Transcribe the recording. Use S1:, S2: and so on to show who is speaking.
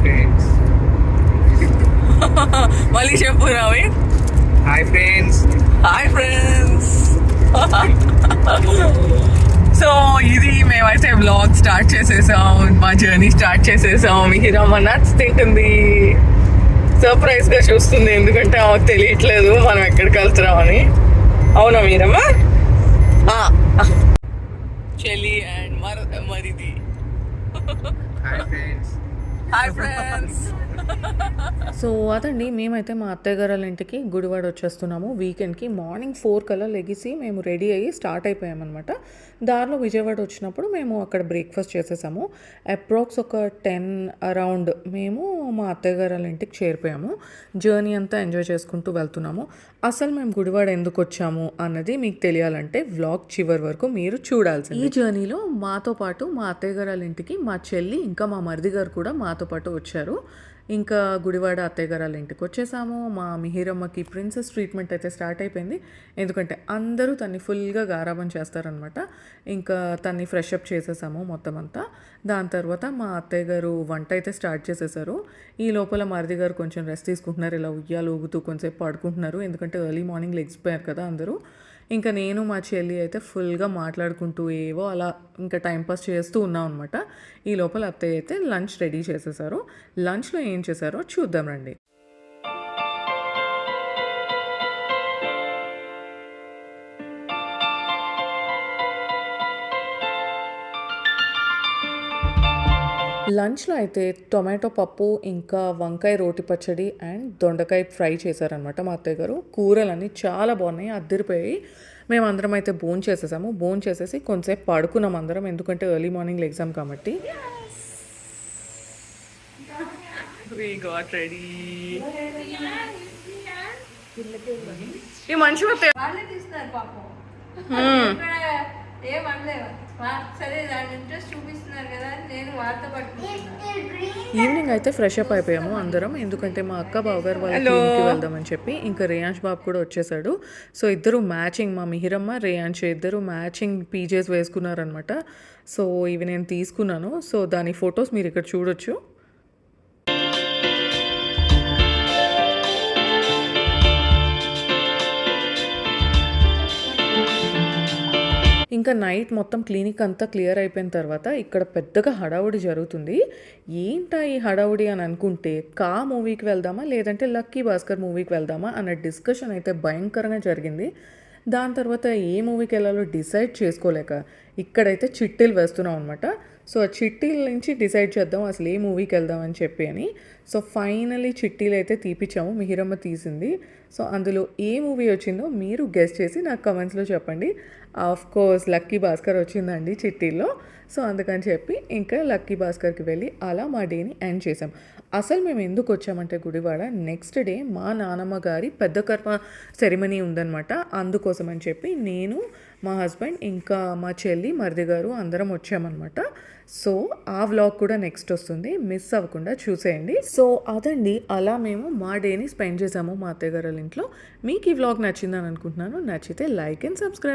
S1: Friends.
S2: మళ్ళీ చెప్పు రావి.
S1: Hi friends.
S2: Hi friends. So ఇది మేమైతే వ్లాగ్ స్టార్ట్ చేసేసాం, మా జర్నీ స్టార్ట్ చేసేసాం. మిహిరమ్మ నట్స్ తింటుంది, సర్ప్రైజ్ గా చూస్తుంది, ఎందుకంటే ఆమెకు తెలియట్లేదు మనం ఎక్కడికి వెళ్తున్నామని. అవునా మీరమ్మ? చెల్లి అండ్ మరిది.
S1: Hi friends.
S2: Hi friends.
S3: So అదండి, మేమైతే మా అత్తయ్య గారి వాళ్ళ ఇంటికి గుడివాడ వచ్చేస్తున్నాము వీకెండ్కి. మార్నింగ్ 4 కల్లా లెగిసి మేము రెడీ అయ్యి స్టార్ట్ అయిపోయామన్నమాట. దారిలో విజయవాడ వచ్చినప్పుడు మేము అక్కడ బ్రేక్ఫాస్ట్ చేసేసాము. అప్రాక్స్ ఒక 10 అరౌండ్ మేము మా అత్తయ్య గారి వాళ్ళ ఇంటికి చేరిపోయాము. జర్నీ అంతా ఎంజాయ్ చేసుకుంటూ వెళ్తున్నాము. అసలు మేము గుడివాడ ఎందుకు వచ్చాము అన్నది మీకు తెలియాలంటే వ్లాగ్ చివరి వరకు మీరు చూడాల్సింది. ఈ జర్నీలో మాతో పాటు మా అత్తయ్య గారి వాళ్ళ ఇంటికి మా చెల్లి ఇంకా మా మరిది గారు కూడా మాతో పాటు వచ్చారు. ఇంకా గుడివాడ అత్తయ్య గారు వాళ్ళ ఇంటికి వచ్చేసాము. మా మిహిరమ్మకి ప్రిన్సెస్ ట్రీట్మెంట్ అయితే స్టార్ట్ అయిపోయింది, ఎందుకంటే అందరూ తన్ని ఫుల్గా గారాబం చేస్తారనమాట. ఇంకా తన్ని ఫ్రెష్ అప్ చేసేసాము మొత్తం అంతా. దాని తర్వాత మా అత్తయ్య గారు వంట అయితే స్టార్ట్ చేసేసారు. ఈ లోపల మరిది గారు కొంచెం రెస్ట్ తీసుకుంటున్నారు, ఇలా ఉయ్యాలు ఊగుతూ కొంచెంసేపు పడుకుంటున్నారు, ఎందుకంటే ఎర్లీ మార్నింగ్ లెగ్సిపోయారు కదా అందరూ. ఇంకా నేను మా చెల్లి అయితే ఫుల్గా మాట్లాడుకుంటూ ఏవో అలా ఇంకా టైంపాస్ చేస్తూ ఉన్నాం అనమాట. ఈ లోపల అత్తయ్య అయితే లంచ్ రెడీ చేసేసారు. లంచ్లో ఏం చేశారో చూద్దాం రండి. లంచ్లో అయితే టొమాటో పప్పు, ఇంకా వంకాయ రోటి పచ్చడి అండ్ దొండకాయ ఫ్రై చేశారనమాట మా అత్తయ్య గారు. కూరలన్నీ చాలా బాగున్నాయి, అద్దరిపోయి. మేమందరం అయితే భోన్ చేసేసాము. భోన్ చేసేసి కొంచెంసేపు పడుకున్నాం అందరం, ఎందుకంటే ఎర్లీ మార్నింగ్ ఎగ్జామ్ కాబట్టి.
S2: ఈ మంచి
S3: ఈవినింగ్ అయితే ఫ్రెష్ అప్ అయిపోయాము అందరం, ఎందుకంటే మా అక్క బావగారు వాళ్ళ ఇంటికి వెళ్దామని చెప్పి. ఇంకా రేయాంష్ బాబు కూడా వచ్చేసాడు. సో ఇద్దరు మ్యాచింగ్, మా మిహిరమ్మ రేయాంష్ ఇద్దరు మ్యాచింగ్ పీజేస్ వేసుకున్నారనమాట. సో ఇవి నేను తీసుకున్నాను. సో దాని ఫొటోస్ మీరు ఇక్కడ చూడొచ్చు. ఇంకా నైట్ మొత్తం క్లినిక్ అంతా క్లియర్ అయిపోయిన తర్వాత ఇక్కడ పెద్దగా హడావుడి జరుగుతుంది. ఏంటా ఈ హడావుడి అని అనుకుంటే, కా మూవీకి వెళ్దామా లేదంటే లక్కీ భాస్కర్ మూవీకి వెళ్దామా అన్న డిస్కషన్ అయితే భయంకరంగా జరిగింది. దాని తర్వాత ఏ మూవీకి వెళ్ళాలో డిసైడ్ చేసుకోలేక ఇక్కడైతే చిట్టీలు వేస్తున్నాం అనమాట. సో ఆ చిట్టీల నుంచి డిసైడ్ చేద్దాం అసలు ఏ మూవీకి వెళ్దాం అని చెప్పి అని. సో ఫైనలీ చిట్టీలు అయితే తీపిచ్చాము, మిహిరమ్మ తీసింది. సో అందులో ఏ మూవీ వచ్చిందో మీరు గెస్ట్ చేసి నాకు కమెంట్స్లో చెప్పండి. ఆఫ్ కోర్స్ లక్కీ భాస్కర్ వచ్చిందండి చిట్టీల్లో. సో అందుకని చెప్పి ఇంకా లక్కీ భాస్కర్కి వెళ్ళి అలా మా డేని ఎండ్ చేసాం. అసలు మేము ఎందుకు వచ్చామంటే గుడివాడ, నెక్స్ట్ డే మా నానమ్మ గారి పెద్ద కర్మ సెరిమనీ ఉందన్నమాట. అందుకోసం అని చెప్పి నేను, మా హస్బెండ్, ఇంకా మా చెల్లి, మరిది గారు అందరం వచ్చామన్నమాట. సో ఆ వ్లాగ్ కూడా నెక్స్ట్ వస్తుంది, మిస్ అవ్వకుండా చూసేయండి. సో అదండి, అలా మేము మా డేని స్పెండ్ చేసాము మా అత్తయ్య గారి ఇంట్లో. మీకు ఈ వ్లాగ్ నచ్చిందని అనుకుంటున్నాను. నచ్చితే లైక్ అండ్ సబ్స్క్రైబ్.